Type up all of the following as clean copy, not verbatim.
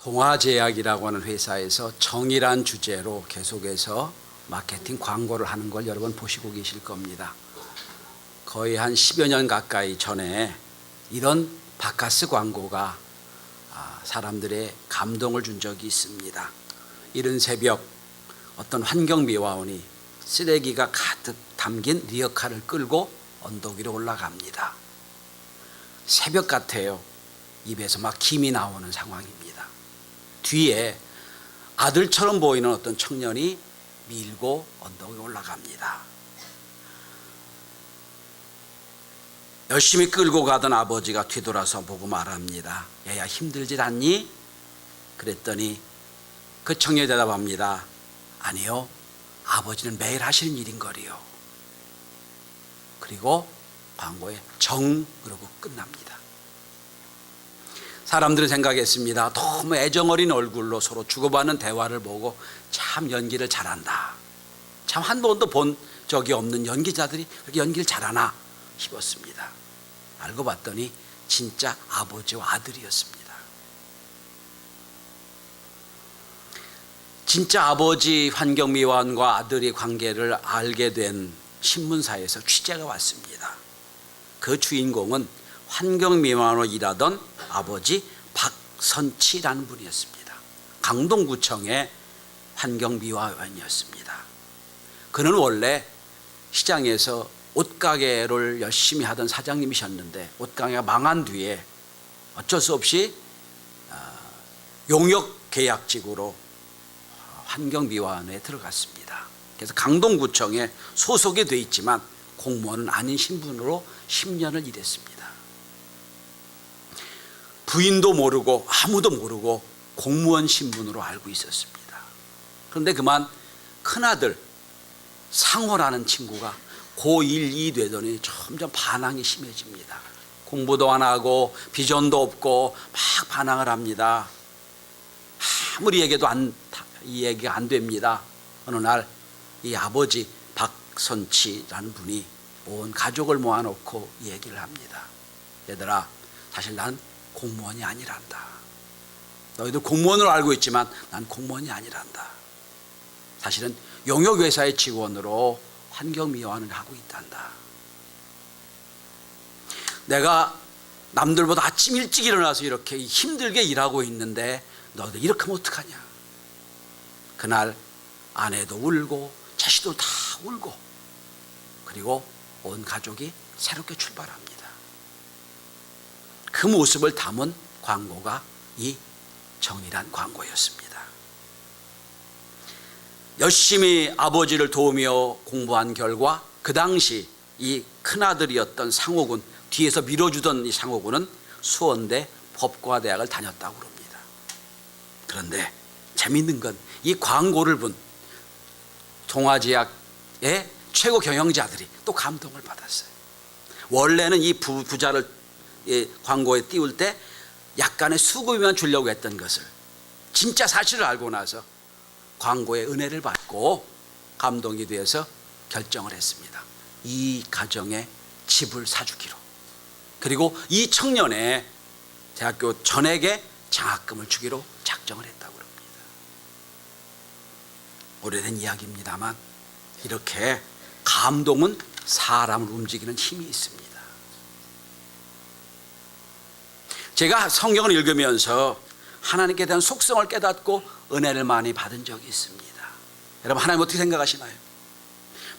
동아제약이라고 하는 회사에서 정의란 주제로 계속해서 마케팅 광고를 하는 걸 여러분 보시고 계실 겁니다. 거의 한 10여 년 가까이 전에 이런 바카스 광고가 사람들의 감동을 준 적이 있습니다. 이른 새벽 어떤 환경미화원이 쓰레기가 가득 담긴 리어카를 끌고 언덕 위로 올라갑니다. 새벽 같아요. 입에서 막 김이 나오는 상황입니다. 뒤에 아들처럼 보이는 어떤 청년이 밀고 언덕 위로 올라갑니다. 열심히 끌고 가던 아버지가 뒤돌아서 보고 말합니다. 얘야 힘들질 않니? 그랬더니 그 청년이 대답합니다. 아니요, 아버지는 매일 하시는 일인걸요. 그리고 광고에 정 그러고 끝납니다. 사람들은 생각했습니다. 너무 애정어린 얼굴로 서로 주고받는 대화를 보고 참 연기를 잘한다. 참 한 번도 본 적이 없는 연기자들이 그렇게 연기를 잘하나 싶었습니다. 알고 봤더니 진짜 아버지와 아들이었습니다. 진짜 아버지 환경미화원과 아들의 관계를 알게 된 신문사에서 취재가 왔습니다. 그 주인공은 환경미화원으로 일하던 아버지 박선치라는 분이었습니다. 강동구청의 환경미화원이었습니다. 그는 원래 시장에서 옷가게를 열심히 하던 사장님이셨는데 옷가게가 망한 뒤에 어쩔 수 없이 용역계약직으로 환경미화원에 들어갔습니다. 그래서 강동구청에 소속이 돼 있지만 공무원은 아닌 신분으로 10년을 일했습니다. 부인도 모르고 아무도 모르고 공무원 신분으로 알고 있었습니다. 그런데 그만 큰아들 상호라는 친구가 고1, 2 되더니 점점 반항이 심해집니다. 공부도 안 하고 비전도 없고 막 반항을 합니다. 아무리 얘기해도 이 얘기가 안 됩니다. 어느 날 이 아버지 박선치라는 분이 온 가족을 모아놓고 얘기를 합니다. 얘들아, 사실 난 공무원이 아니란다. 너희들 공무원으로 알고 있지만 난 공무원이 아니란다. 사실은 용역회사의 직원으로 환경미화원을 하고 있단다. 내가 남들보다 아침 일찍 일어나서 이렇게 힘들게 일하고 있는데 너희들 이렇게 하면 어떡하냐. 그날 아내도 울고 자식도 다 울고 그리고 온 가족이 새롭게 출발합니다. 그 모습을 담은 광고가 이 정의란 광고였습니다. 열심히 아버지를 도우며 공부한 결과 그 당시 이 큰아들이었던 상호군, 뒤에서 밀어주던 이 상호군은 수원대 법과대학을 다녔다고 합니다. 그런데 재밌는 건 이 광고를 본 동아제약의 최고 경영자들이 또 감동을 받았어요. 원래는 이 부자를 광고에 띄울 때 약간의 수급이만 주려고 했던 것을 진짜 사실을 알고 나서 광고의 은혜를 받고 감동이 되어서 결정을 했습니다. 이 가정에 집을 사주기로. 그리고 이 청년의 대학교 전액에 장학금을 주기로 작정을 했다고 합니다. 오래된 이야기입니다만 이렇게 감동은 사람을 움직이는 힘이 있습니다. 제가 성경을 읽으면서 하나님께 대한 속성을 깨닫고 은혜를 많이 받은 적이 있습니다. 여러분, 하나님 어떻게 생각하시나요?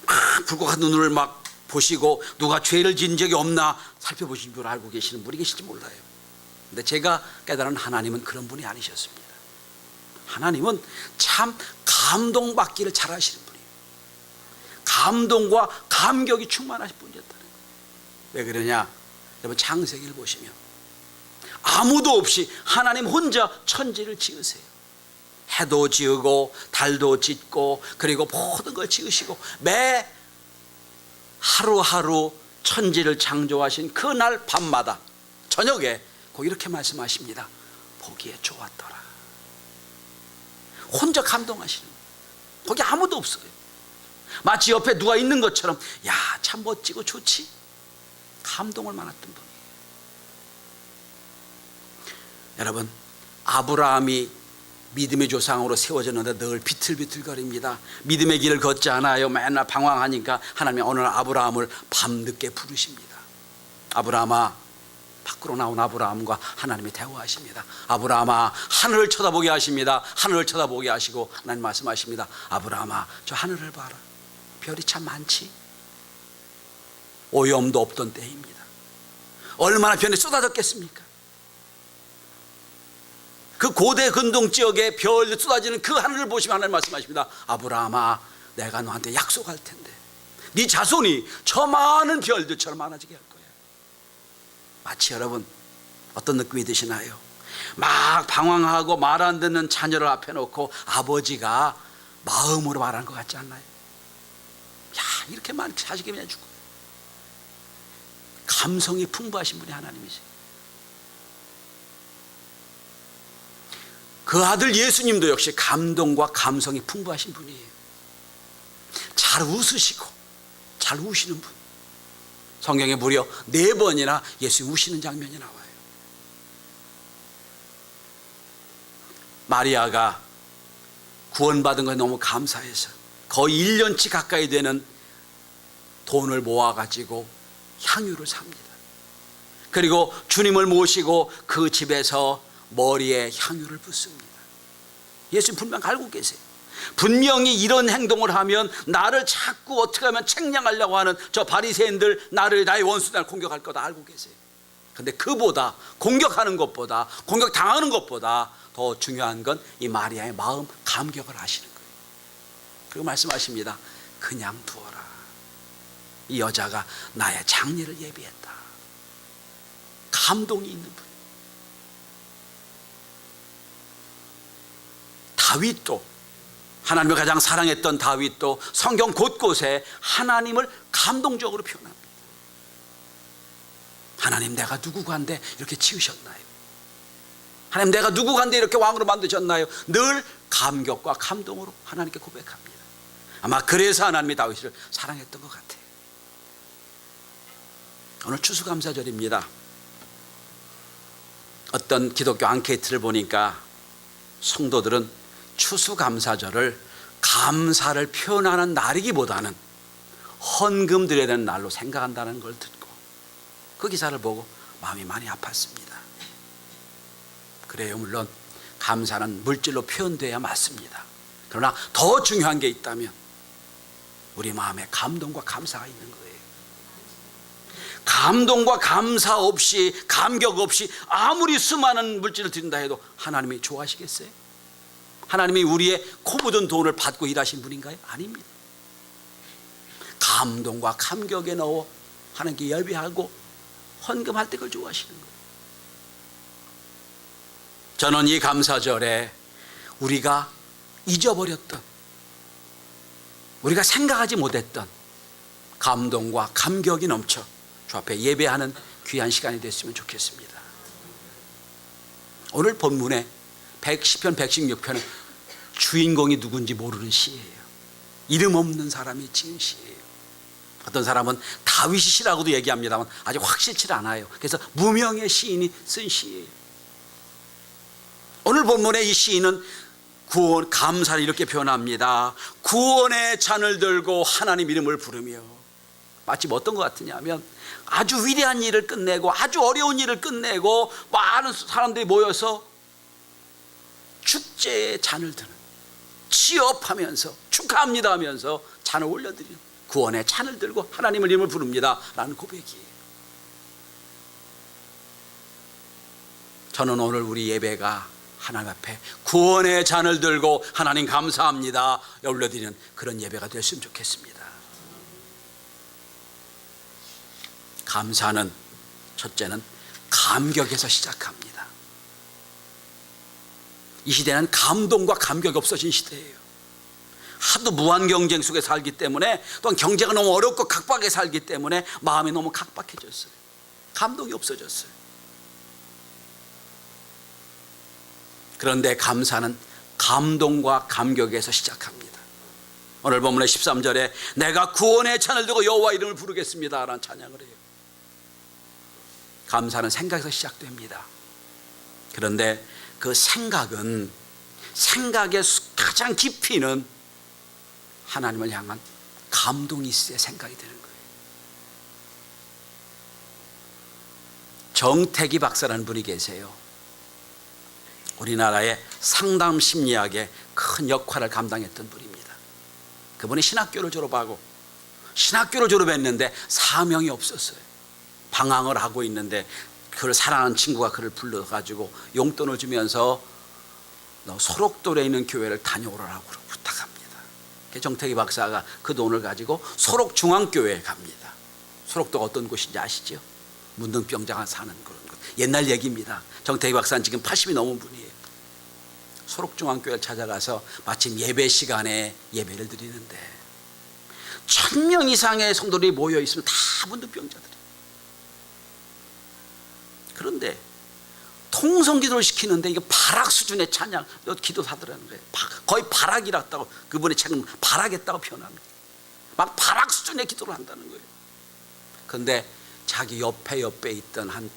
막 불과 같은 눈을 막 보시고 누가 죄를 지은 적이 없나 살펴보신 줄 알고 계시는 분이 계실지 몰라요. 근데 제가 깨달은 하나님은 그런 분이 아니셨습니다. 하나님은 참 감동받기를 잘하시는 분이에요. 감동과 감격이 충만하신 분이었다는 거예요. 왜 그러냐? 여러분, 창세기를 보시면 아무도 없이 하나님 혼자 천지를 지으세요. 해도 지으고 달도 짓고 그리고 모든 걸 지으시고 매 하루하루 천지를 창조하신 그날 밤마다 저녁에 꼭 이렇게 말씀하십니다. 보기에 좋았더라. 혼자 감동하시는 거예요. 거기 아무도 없어요. 마치 옆에 누가 있는 것처럼 야, 참 멋지고 좋지. 감동을 많았던 분이에요. 여러분, 아브라함이 믿음의 조상으로 세워졌는데 늘 비틀비틀거립니다. 믿음의 길을 걷지 않아요. 맨날 방황하니까 하나님이 오늘 아브라함을 밤늦게 부르십니다. 아브라함아, 밖으로 나온 아브라함과 하나님이 대화하십니다. 아브라함아, 하늘을 쳐다보게 하십니다. 하늘을 쳐다보게 하시고 하나님 말씀하십니다. 아브라함아, 저 하늘을 봐라. 별이 참 많지. 오염도 없던 때입니다. 얼마나 별이 쏟아졌겠습니까? 그 고대 근동 지역에 별이 쏟아지는 그 하늘을 보시면 하나님 말씀하십니다. 아브라함아, 내가 너한테 약속할 텐데 네 자손이 저 많은 별들처럼 많아지게 할 거야. 마치 여러분 어떤 느낌이 드시나요? 막 방황하고 말 안 듣는 자녀를 앞에 놓고 아버지가 마음으로 말하는 것 같지 않나요? 야, 이렇게 많이 자식이 그냥 죽고. 감성이 풍부하신 분이 하나님이세요. 그 아들 예수님도 역시 감동과 감성이 풍부하신 분이에요. 잘 웃으시고 잘 우시는 분. 성경에 무려 4번이나 예수 우시는 장면이 나와요. 마리아가 구원받은 것에 너무 감사해서 거의 1년치 가까이 되는 돈을 모아가지고 향유를 삽니다. 그리고 주님을 모시고 그 집에서 머리에 향유를 붓습니다. 예수님 분명 알고 계세요. 분명히 이런 행동을 하면 나를 자꾸 어떻게 하면 책량하려고 하는 저 바리새인들, 나의 원수, 나를 공격할 거다 알고 계세요. 그런데 그보다 공격하는 것보다, 공격당하는 것보다 더 중요한 건 이 마리아의 마음, 감격을 하시는 거예요. 그리고 말씀하십니다. 그냥 두어라. 이 여자가 나의 장례를 예비했다. 감동이 있는 분. 다윗도, 하나님을 가장 사랑했던 다윗도 성경 곳곳에 하나님을 감동적으로 표현합니다. 하나님, 내가 누구간데 이렇게 지으셨나요? 하나님, 내가 누구간데 이렇게 왕으로 만드셨나요? 늘 감격과 감동으로 하나님께 고백합니다. 아마 그래서 하나님이 다윗을 사랑했던 것 같아요. 오늘 추수감사절입니다. 어떤 기독교 앙케이트를 보니까 성도들은 추수감사절을 감사를 표현하는 날이기보다는 헌금 드려야 되는 날로 생각한다는 걸 듣고 그 기사를 보고 마음이 많이 아팠습니다. 그래요, 물론 감사는 물질로 표현돼야 맞습니다. 그러나 더 중요한 게 있다면 우리 마음에 감동과 감사가 있는 거예요. 감동과 감사 없이, 감격 없이 아무리 수많은 물질을 드린다 해도 하나님이 좋아하시겠어요? 하나님이 우리의 코 묻은 돈을 받고 일하신 분인가요? 아닙니다. 감동과 감격에 넣어 하나님께 예배하고 헌금할 때 그걸 좋아하시는 거예요. 저는 이 감사절에 우리가 잊어버렸던, 우리가 생각하지 못했던 감동과 감격이 넘쳐 주 앞에 예배하는 귀한 시간이 됐으면 좋겠습니다. 오늘 본문에 110편, 116편은 주인공이 누군지 모르는 시예요. 이름 없는 사람이 지은 시예요. 어떤 사람은 다윗이 시라고도 얘기합니다만 아직 확실치 않아요. 그래서 무명의 시인이 쓴 시예요. 오늘 본문의 이 시인은 구원, 감사를 이렇게 표현합니다. 구원의 잔을 들고 하나님 이름을 부르며. 마치 어떤 것 같으냐면 아주 위대한 일을 끝내고 아주 어려운 일을 끝내고 많은 사람들이 모여서 축제의 잔을 드는, 취업하면서 축하합니다 하면서 잔을 올려드리는, 구원의 잔을 들고 하나님의 이름을 부릅니다 라는 고백이에요. 저는 오늘 우리 예배가 하나님 앞에 구원의 잔을 들고 하나님 감사합니다 올려드리는 그런 예배가 됐으면 좋겠습니다. 감사는 첫째는 감격에서 시작합니다. 이 시대는 감동과 감격이 없어진 시대예요. 하도 무한 경쟁 속에 살기 때문에, 또한 경제가 너무 어렵고 각박하게 살기 때문에 마음이 너무 각박해졌어요. 감동이 없어졌어요. 그런데 감사는 감동과 감격에서 시작합니다. 오늘 본문의 13절에 내가 구원의 찬을 들고 여호와 이름을 부르겠습니다 라는 찬양을 해요. 감사는 생각에서 시작됩니다. 그런데 그 생각은 생각의 가장 깊이는 하나님을 향한 감동이 있어야 생각이 되는 거예요. 정태기 박사라는 분이 계세요. 우리나라의 상담 심리학에 큰 역할을 감당했던 분입니다. 그분이 신학교를 졸업하고 신학교를 졸업했는데 사명이 없었어요. 방황을 하고 있는데 그를 사랑하는 친구가 그를 불러가지고 용돈을 주면서 너 소록돌에 있는 교회를 다녀오라고 부탁합니다. 정태기 박사가 그 돈을 가지고 소록중앙교회에 갑니다. 소록도가 어떤 곳인지 아시죠? 문둥병자가 사는 그런 곳. 옛날 얘기입니다. 정태기 박사는 지금 80이 넘은 분이에요. 소록중앙교회를 찾아가서 마침 예배 시간에 예배를 드리는데 1000명 이상의 성도들이 모여 있으면 다 문둥병자들이에요. 그런데 통성기도를 시키는데 이게 발악 수준의 찬양 기도하더라는 거예요. 거의 발악이랐다고, 그분의 책은 발악했다고 표현합니다. 막 발악 수준의 기도를 한다는 거예요. 그런데 자기 옆에 있던 한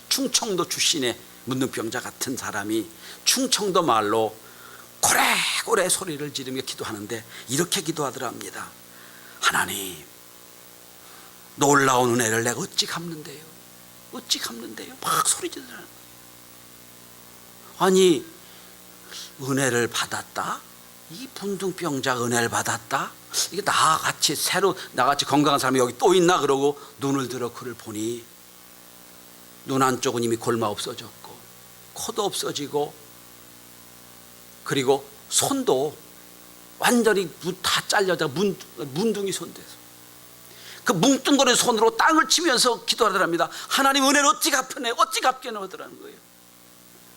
충청도 출신의 문둥병자 같은 사람이 충청도 말로 고래고래 소리를 지르며 기도하는데 이렇게 기도하더랍니다. 하나님, 놀라운 은혜를 내가 어찌 갚는데요? 어찌 갚는데요? 막 소리 지르더라는 거예요. 아니, 은혜를 받았다? 이 문둥병자가 은혜를 받았다? 이게 나같이 건강한 사람이 여기 또 있나? 그러고 눈을 들어 그를 보니 눈 한쪽은 이미 골마 없어졌고 코도 없어지고 그리고 손도 완전히 다 잘려져 문둥이 손 돼서 그 뭉뚱거린 손으로 땅을 치면서 기도하더랍니다. 하나님 은혜를 어찌 갚으네, 어찌 갚겠네 하더라는 거예요.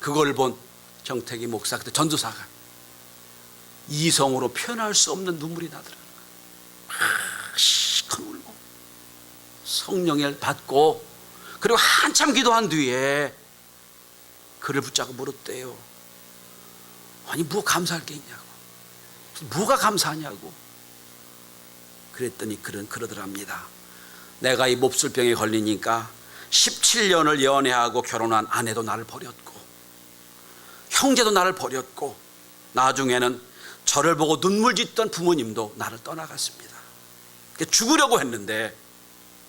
그걸 본 정태기 목사, 그때 전도사가 이성으로 표현할 수 없는 눈물이 나더라는 거예요. 시큰 울고 성령을 받고 그리고 한참 기도한 뒤에 그를 붙잡고 물었대요. 아니, 뭐 감사할 게 있냐고, 뭐가 감사하냐고. 그랬더니 그는 그러더랍니다. 내가 이 몹쓸병에 걸리니까 17년을 연애하고 결혼한 아내도 나를 버렸고 형제도 나를 버렸고 나중에는 저를 보고 눈물 짓던 부모님도 나를 떠나갔습니다. 죽으려고 했는데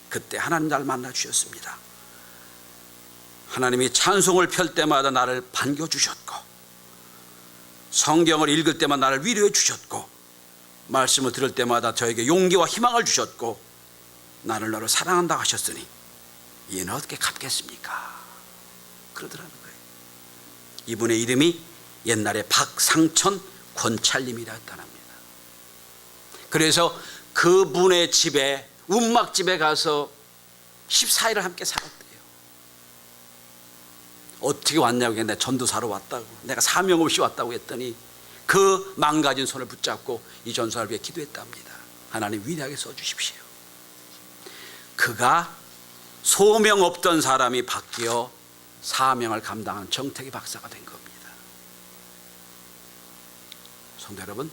그때 하나님 나를 만나 주셨습니다. 하나님이 찬송을 펼 때마다 나를 반겨주셨고 성경을 읽을 때마다 나를 위로해 주셨고 말씀을 들을 때마다 저에게 용기와 희망을 주셨고 나를 너를 사랑한다고 하셨으니 이는 어떻게 갚겠습니까? 그러더라는 거예요. 이분의 이름이 옛날에 박상천 권찰님이었답니다. 그래서 그분의 집에 움막집에 가서 14일을 함께 살았대요. 어떻게 왔냐고 했는데 전도사로 왔다고, 내가 사명 없이 왔다고 했더니 그 망가진 손을 붙잡고 이 전도사를 위해 기도했답니다. 하나님 위대하게 써주십시오. 그가 소명 없던 사람이 바뀌어 사명을 감당한 정태기 박사가 된 겁니다. 성도 여러분,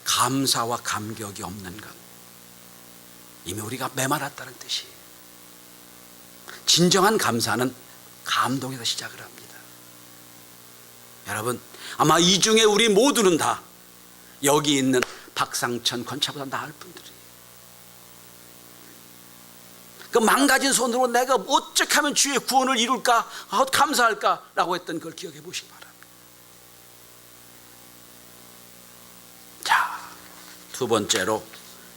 감사와 감격이 없는 것 이미 우리가 메말랐다는 뜻이에요. 진정한 감사는 감동에서 시작을 합니다. 여러분, 아마 이 중에 우리 모두는 다 여기 있는 박상천 권차보다 나을 분들이에요. 그 망가진 손으로 내가 어떻게 하면 주의 구원을 이룰까, 감사할까 라고 했던 걸 기억해 보시기 바랍니다. 자, 두 번째로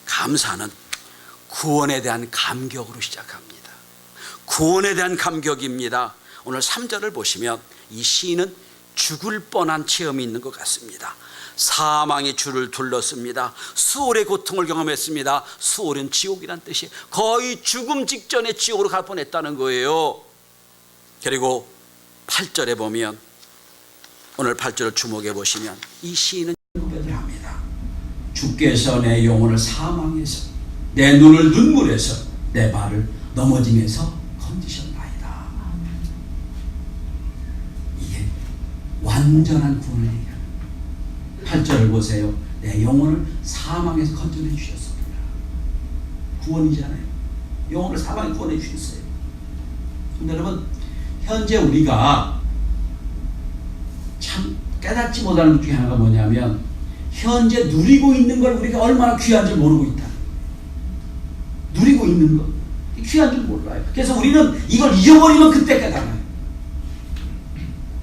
감사는 구원에 대한 감격으로 시작합니다. 구원에 대한 감격입니다. 오늘 3절을 보시면 이 시인은 죽을 뻔한 체험이 있는 것 같습니다. 사망이 주를 둘렀습니다. 수월의 고통을 경험했습니다. 수월은 지옥이란 뜻이에요. 거의 죽음 직전에 지옥으로 갈 뻔했다는 거예요. 그리고 8절에 보면, 오늘 8절을 주목해 보시면 이 시인은 고백을 합니다. 주께서 내 영혼을 사망에서, 내 눈을 눈물에서, 내 발을 넘어짐에서 건지셨나이다. 이게 완전한 구원을 얘기합니다. 8절을 보세요. 내 영혼을 사망에서 건져내 주셨습니다. 구원이잖아요. 영혼을 사망에 구원해 주셨어요. 근데 여러분, 현재 우리가 깨닫지 못하는 것 중에 하나가 뭐냐면 현재 누리고 있는 걸 우리가 얼마나 귀한 줄 모르고 있다. 누리고 있는 것 귀한 줄 몰라요. 그래서 우리는 이걸 잊어버리면 그때 깨달아요.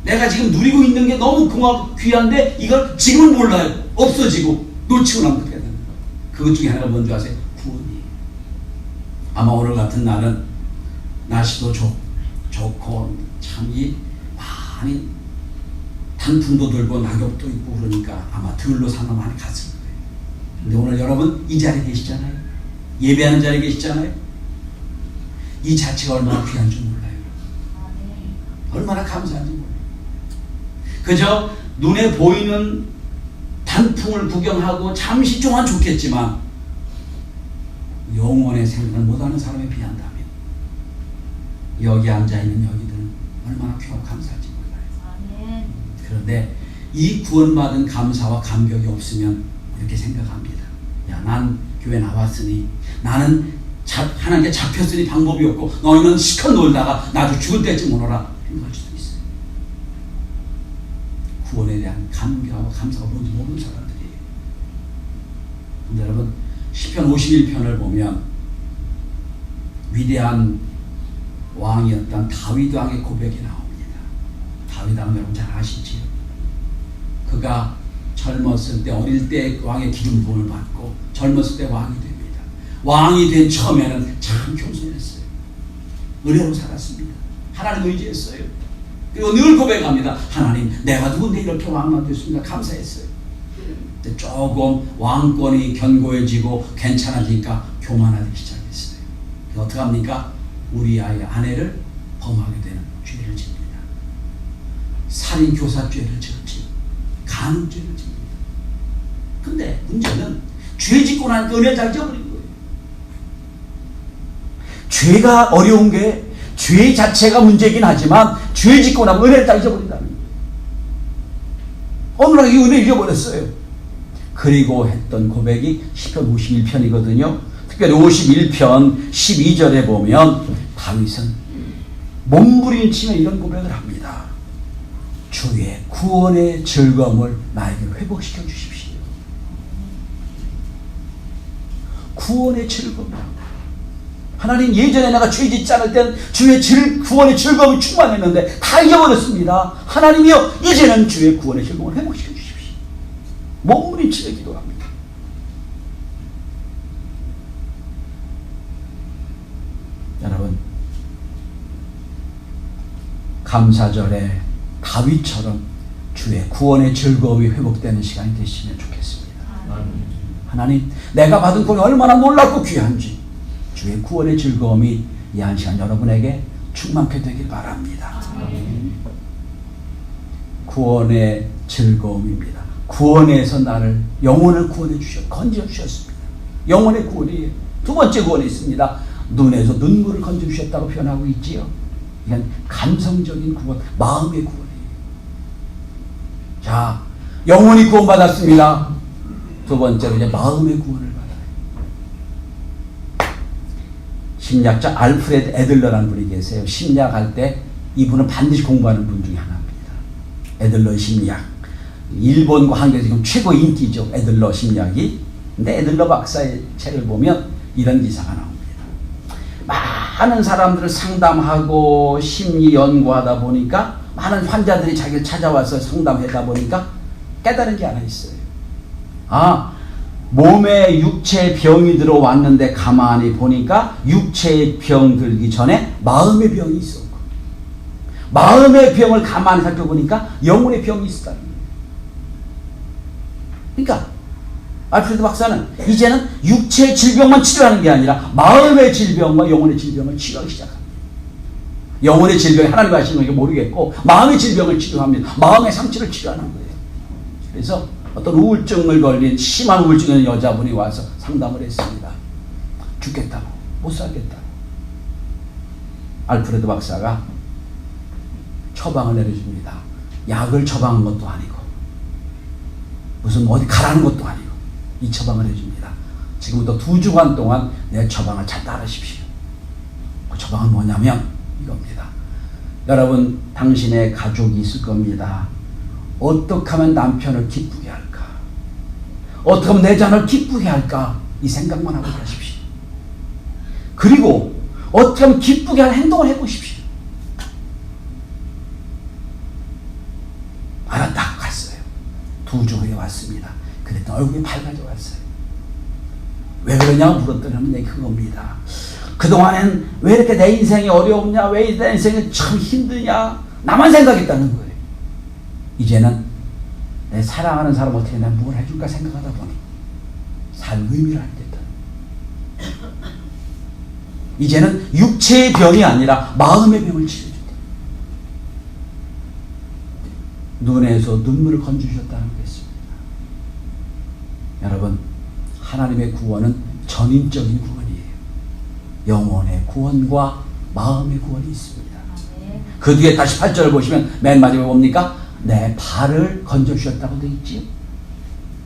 내가 지금 누리고 있는 게 너무 귀한데 이걸 지금은 몰라요. 없어지고 놓치고 나면 그때 깨달아요. 그것 중에 하나가 뭔지 아세요? 구원이에요. 아마 오늘 같은 날은 날씨도 좋고 참이 많이 단풍도 들고 낙엽도 있고 그러니까 아마 들로 사람 많이 갔을 거예요. 근데 오늘 여러분 이 자리에 계시잖아요. 예배하는 자리에 계시잖아요. 이 자체가 얼마나 귀한 줄 몰라요. 얼마나 감사한지 몰라요. 그저 눈에 보이는 단풍을 구경하고 잠시 동안 좋겠지만 영원의 생각을 못하는 사람에 비한다면 여기 앉아있는 여기들은 얼마나 귀하고 감사할지 몰라요. 그런데 이 구원받은 감사와 감격이 없으면 이렇게 생각합니다. 야, 난 교회 나왔으니 나는 하나님께 잡혔으니 방법이 없고 너희는 시컷 놀다가 나도 죽을 때쯤 오너라 생각할 수도 있어요. 구원에 대한 감격하고 감사가 뭔지 모르는 사람들이에요. 근데 여러분 시편 51편을 보면 위대한 왕이었던 다윗 왕의 고백이 나옵니다. 다윗 왕 여러분 잘 아시지요? 그가 젊었을 때 어릴 때 왕의 기름 부음을 받고 젊었을 때 왕이 됩니다. 왕이 된 처음에는 참 겸손했어요. 은혜로 살았습니다. 하나님 의지했어요. 그리고 늘 고백합니다. 하나님 내가 누군데 이렇게 왕만 됐습니까? 감사했어요. 근데 조금 왕권이 견고해지고 괜찮아지니까 교만하기 시작했어요. 어떻게 합니까? 우리아의 아내를 범하게 되는 죄를 짓니다. 살인교사죄를 지었지. 간음죄를 짓니다. 근데 문제는 죄 짓고 나니까 은혜 잘 지어버린 거예요. 죄가 어려운 게 죄 자체가 문제이긴 하지만 죄 짓고 나면 은혜를 잘 잊어버린다는 거예요. 어느 날 이 은혜를 잊어버렸어요. 그리고 했던 고백이 시편 51편이거든요. 특별히 51편 12절에 보면 다윗은 몸부림치며 이런 고백을 합니다. 주의 구원의 즐거움을 나에게 회복시켜 주십시오. 구원의 즐거움. 하나님 예전에 내가 죄 짓지 않을 땐 주의 구원의 즐거움이 충만했는데 다 잊어버렸습니다. 하나님이여 이제는 주의 구원의 즐거움을 회복시켜 주십시오. 몸부림치며 기도합니다. 여러분 감사절에 다윗처럼 주의 구원의 즐거움이 회복되는 시간이 되시면 좋겠습니다. 하나님 내가 받은 구원이 얼마나 놀랍고 귀한지 주의 구원의 즐거움이 이 한 시간 여러분에게 충만케 되길 바랍니다. 구원의 즐거움입니다. 구원에서 나를 영혼을 구원해 건져 주셨습니다. 영혼의 구원이 두 번째 구원이 있습니다. 눈에서 눈물을 건져 주셨다고 표현하고 있지요. 이건 감성적인 구원, 마음의 구원이에요. 자, 영혼이 구원받았습니다. 두 번째로 이제 마음의 구원을 받아요. 심리학자 알프레드 애들러라는 분이 계세요. 심리학할 때 이분은 반드시 공부하는 분 중에 하나입니다. 애들러 심리학. 일본과 한국에서 지금 최고 인기죠. 애들러 심리학이. 근데 애들러 박사의 책을 보면 이런 기사가 나옵니다. 많은 사람들을 상담하고 심리 연구하다 보니까 많은 환자들이 자기를 찾아와서 상담하다 보니까 깨달은 게 하나 있어요. 몸에 육체의 병이 들어왔는데 가만히 보니까 육체의 병 들기 전에 마음의 병이 있었고 마음의 병을 가만히 살펴보니까 영혼의 병이 있었다는 거예요. 그러니까 알프레드 박사는 이제는 육체의 질병만 치료하는 게 아니라 마음의 질병과 영혼의 질병을 치료하기 시작합니다. 영혼의 질병이 하나님 하시는 건 모르겠고 마음의 질병을 치료합니다. 마음의 상처를 치료하는 거예요. 그래서 어떤 우울증을 걸린 심한 우울증 있는 여자분이 와서 상담을 했습니다. 죽겠다고, 못 살겠다고. 알프레드 박사가 처방을 내려줍니다. 약을 처방한 것도 아니고 무슨 어디 가라는 것도 아니고 이 처방을 해줍니다. 지금부터 2주간 동안 내 처방을 잘 따르십시오. 그 처방은 뭐냐면 이겁니다. 여러분 당신의 가족이 있을 겁니다. 어떻게 하면 남편을 기쁘게 할까? 어떻게 하면 내 자녀를 기쁘게 할까? 이 생각만 하고 가십시오. 그리고 어떻게 하면 기쁘게 할 행동을 해보십시오. 알았다 갔어요. 2주 후에 왔습니다. 그랬더니 얼굴이 밝아져 왔어요. 왜 그러냐고 물었더니 얘기 그겁니다. 그동안엔 왜 이렇게 내 인생이 어려웠냐, 왜 내 인생이 참 힘드냐, 나만 생각했다는 거예요. 이제는 내 사랑하는 사람 어떻게 내가 뭘 해줄까 생각하다 보니 삶의 의미를 알게 됐다. 이제는 육체의 병이 아니라 마음의 병을 치료해준다. 눈에서 눈물을 건져주셨다는 것입니다. 여러분, 하나님의 구원은 전인적인 구원이에요. 영혼의 구원과 마음의 구원이 있습니다. 그 뒤에 다시 8절을 보시면 맨 마지막에 뭡니까? 내 발을 건져주셨다고 되어 있지요.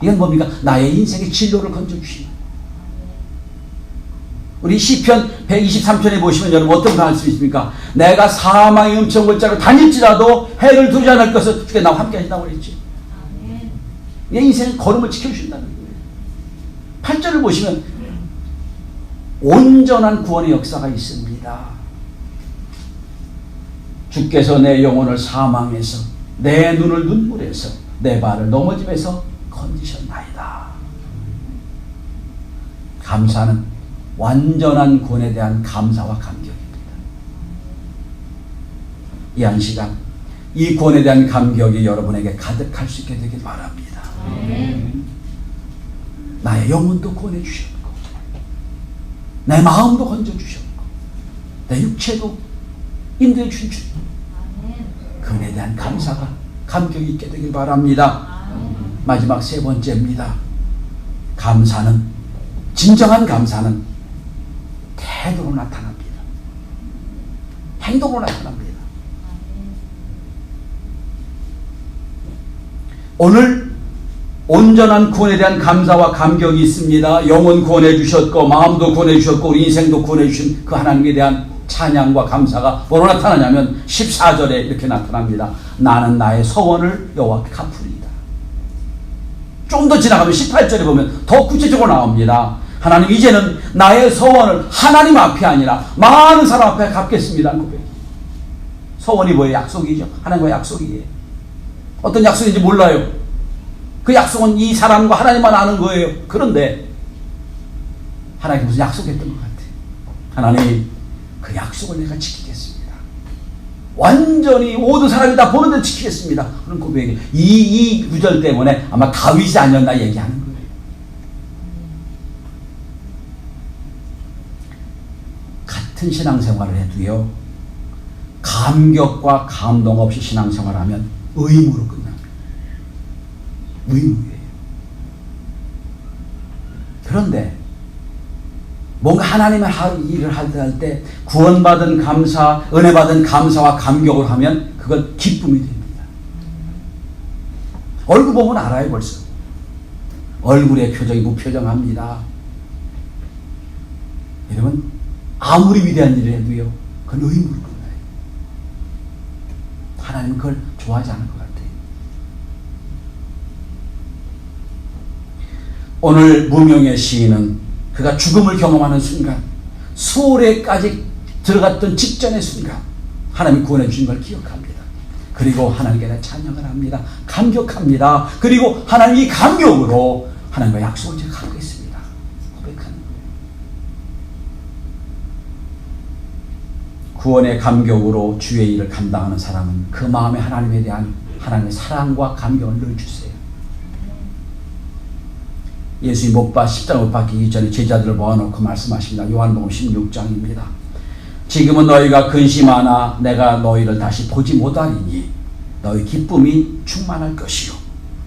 이건 뭡니까? 나의 인생의 진로를 건져주시는. 우리 시편 123편에 보시면 여러분 어떤 말씀이 있습니까? 내가 사망의 음청 골짜기로 다닐지라도 해를 두지 않을 것을 주께 나와 함께 하신다고 그랬지. 내 인생의 걸음을 지켜주신다는 거예요. 8절을 보시면 온전한 구원의 역사가 있습니다. 주께서 내 영혼을 사망에서, 내 눈을 눈물에서, 내 발을 넘어짐에서 건지셨나이다. 감사는 완전한 구원에 대한 감사와 감격입니다. 이 한 시간 이 구원에 대한 감격이 여러분에게 가득할 수 있게 되길 바랍니다. 나의 영혼도 구원해 주셨고, 내 마음도 건져 주셨고, 내 육체도 인도해 주신 주님, 그 은혜에 대한 감사가 감격이 있게 되길 바랍니다. 마지막 세 번째입니다. 감사는, 진정한 감사는 태도로 나타납니다. 행동으로 나타납니다. 오늘 온전한 구원에 대한 감사와 감격이 있습니다. 영혼 구원해 주셨고, 마음도 구원해 주셨고, 우리 인생도 구원해 주신 그 하나님에 대한 찬양과 감사가 뭐로 나타나냐면 14절에 이렇게 나타납니다. 나는 나의 서원을 여호와께 갚으리이다. 좀 더 지나가면 18절에 보면 더 구체적으로 나옵니다. 하나님, 이제는 나의 서원을 하나님 앞이 아니라 많은 사람 앞에 갚겠습니다. 서원이 뭐예요? 약속이죠. 하나님과의 약속이에요. 어떤 약속인지 몰라요. 그 약속은 이 사람과 하나님만 아는 거예요. 그런데 하나님께 무슨 약속했던 것 같아요. 하나님, 그 약속을 내가 지키겠습니다. 완전히 모든 사람이 다 보는 데 지키겠습니다. 그런 고백이 이 구절 때문에 아마 다윗이 아니었나 얘기하는 거예요. 같은 신앙생활을 해도요, 감격과 감동 없이 신앙생활하면 의무로 끝납니다. 의무예요. 그런데 뭔가 하나님의 일을 할 때 구원받은 감사, 은혜받은 감사와 감격을 하면 그건 기쁨이 됩니다. 얼굴 보면 알아요. 벌써 얼굴의 표정이 무표정합니다. 여러분, 아무리 위대한 일을 해도요, 그건 의무로 끝나요. 하나님은 그걸 좋아하지 않을 것 같아요. 오늘 무명의 시인은 그가 죽음을 경험하는 순간, 수월에까지 들어갔던 직전의 순간 하나님이 구원해 주신 걸 기억합니다. 그리고 하나님께 찬양을 합니다. 감격합니다. 그리고 하나님 이 감격으로 하나님과 약속을 제가 갖고 있습니다. 고백하는 거예요. 구원의 감격으로 주의 일을 감당하는 사람은 그 마음에 하나님에 대한 하나님의 사랑과 감격을 늘 주세요. 예수님 십자가 못 박히기 전에 제자들을 모아놓고 말씀하십니다. 요한복음 16장입니다. 지금은 너희가 근심하나 내가 너희를 다시 보지 못하리니 너희 기쁨이 충만할 것이요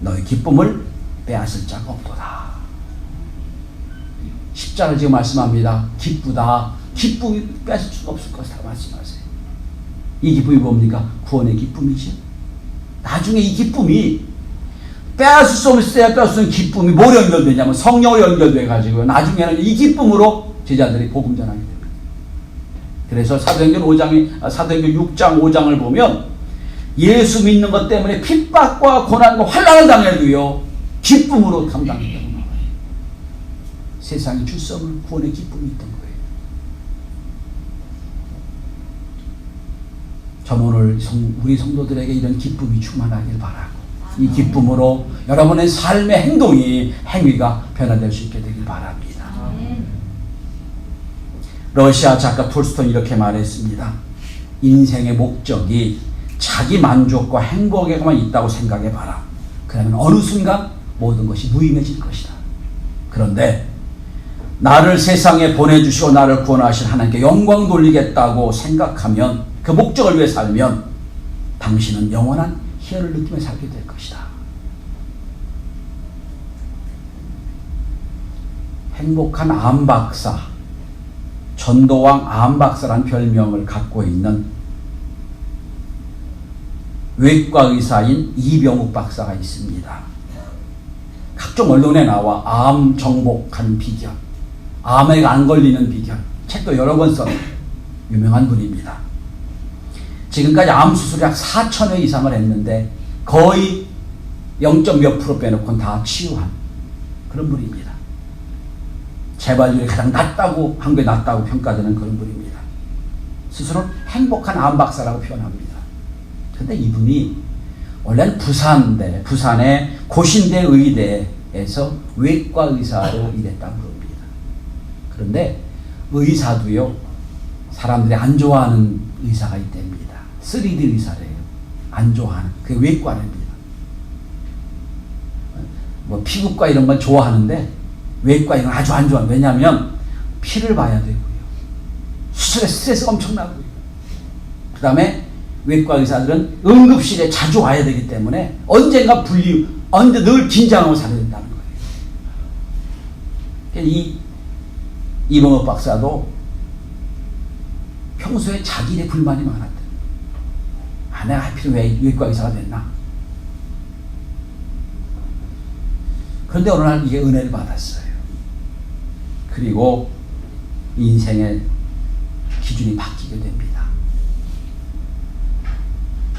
너희 기쁨을 빼앗을 자가 없도다. 십자가를 지금 말씀합니다. 기쁘다. 기쁨이 빼앗을 수가 없을 것이다 말씀하세요. 이 기쁨이 뭡니까? 구원의 기쁨이죠. 나중에 이 기쁨이 빼앗을 수 없어야 빼앗을 수 없는 기쁨이 뭐로 연결되냐면 성령으로 연결돼 가지고 나중에는 이 기쁨으로 제자들이 복음 전하게 됩니다. 그래서 사도행전 6장 5장을 보면 예수 믿는 것 때문에 핍박과 고난과 환난을 당해도요 기쁨으로 감당했다고 나와요. 세상이 줄 수 없는 구원의 기쁨이 있던 거예요. 전 오늘 우리 성도들에게 이런 기쁨이 충만하길 바라고, 이 기쁨으로 여러분의 삶의 행위가 변화될 수 있게 되길 바랍니다. 러시아 작가 톨스토이는 이렇게 말했습니다. 인생의 목적이 자기 만족과 행복에만 있다고 생각해봐라. 그러면 어느 순간 모든 것이 무의미해질 것이다. 그런데 나를 세상에 보내주시고 나를 구원하신 하나님께 영광 돌리겠다고 생각하면, 그 목적을 위해 살면 당신은 영원한 희열을 느끼며 살게 될 것이다. 행복한 암박사, 전도왕 암박사란 별명을 갖고 있는 외과 의사인 이병욱 박사가 있습니다. 각종 언론에 나와 암 정복한 비결, 암에 안 걸리는 비결, 책도 여러 권 써 유명한 분입니다. 지금까지 암 수술 약 4,000회 이상을 했는데 거의 0.몇 프로 빼놓고는 다 치유한 그런 분입니다. 재발률이 가장 낮다고, 한국에 낮다고 평가되는 그런 분입니다. 스스로 행복한 암박사라고 표현합니다. 근데 이분이 원래는 부산의 고신대 의대에서 외과 의사로 일했다고 합니다. 그런데 의사도요, 사람들이 안 좋아하는 의사가 있답니다. 3D 의사래요. 안 좋아하는. 그게 외과랍니다. 뭐 피부과 이런 건 좋아하는데 외과 이건 아주 안 좋아해요. 왜냐하면 피를 봐야 되고요. 수술에 스트레스가 엄청나고요. 그 다음에 외과 의사들은 응급실에 자주 와야 되기 때문에 언젠가 늘 긴장하고 살아야 된다는 거예요. 이 이병욱 박사도 평소에 자기 일에 불만이 많았대. 내가 하필 왜 외과 의사가 됐나? 그런데 어느 날 이게 은혜를 받았어요. 그리고 인생의 기준이 바뀌게 됩니다.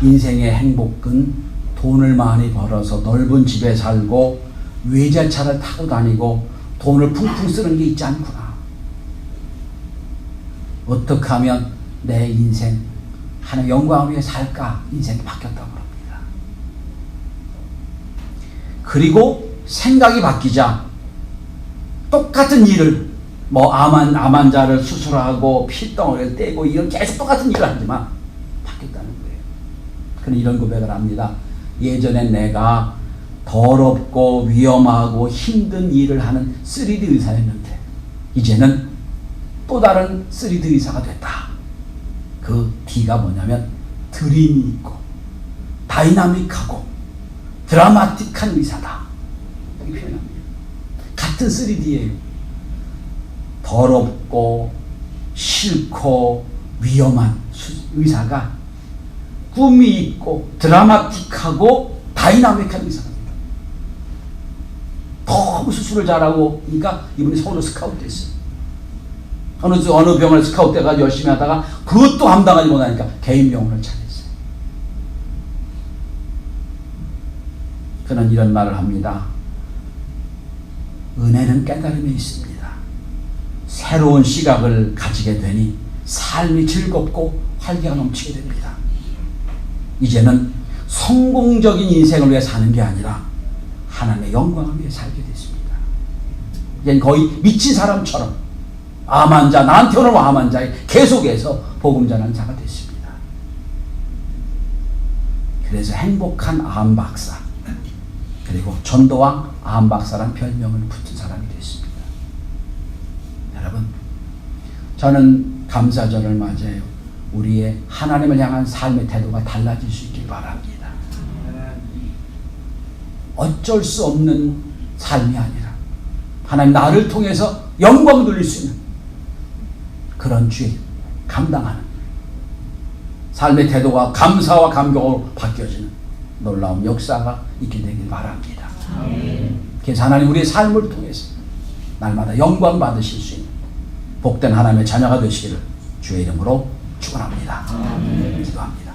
인생의 행복은 돈을 많이 벌어서 넓은 집에 살고 외제차를 타고 다니고 돈을 풍풍 쓰는 게 있지 않구나. 어떻게 하면 내 인생 하나님 영광을 위해 살까? 인생이 바뀌었다고 합니다. 그리고 생각이 바뀌자 똑같은 일을 암 환자를 수술하고 피덩어리를 떼고 이런 계속 똑같은 일을 하지만 바뀌었다는 거예요. 그는 이런 고백을 합니다. 예전엔 내가 더럽고 위험하고 힘든 일을 하는 3D 의사였는데 이제는 또 다른 3D 의사가 됐다. 그 D가 뭐냐면 드림이 있고 다이나믹하고 드라마틱한 의사다. 이렇게 표현합니다. 같은 3D예요. 더럽고 싫고 위험한 의사가 꿈이 있고 드라마틱하고 다이나믹한 의사입니다. 너무 수술을 잘하고 그러니까 이분이 서울로 스카우트 됐어요. 어느 병원에 스카우트 돼가지고 열심히 하다가 그것도 감당하지 못하니까 개인 병원을 차렸어요. 그는 이런 말을 합니다. 은혜는 깨달음에 있습니다. 새로운 시각을 가지게 되니 삶이 즐겁고 활기가 넘치게 됩니다. 이제는 성공적인 인생을 위해 사는 게 아니라 하나님의 영광을 위해 살게 됐습니다. 이제 거의 미친 사람처럼 암 환자, 나한테 오는 암 환자에 계속해서 복음 전하는 자가 됐습니다. 그래서 행복한 암 박사, 그리고 전도왕 암 박사란 별명을 붙은 사람이 됐습니다. 여러분, 저는 감사절을 맞이해요. 우리의 하나님을 향한 삶의 태도가 달라질 수 있길 바랍니다. 어쩔 수 없는 삶이 아니라 하나님 나를 통해서 영광 돌릴 수 있는 그런 죄 감당하는 삶의 태도가 감사와 감격으로 바뀌어지는 놀라운 역사가 있게 되길 바랍니다. 그래서 하나님 우리의 삶을 통해서 날마다 영광 받으실 수 있는 복된 하나님의 자녀가 되시기를 주의 이름으로 축원합니다. 기도합니다.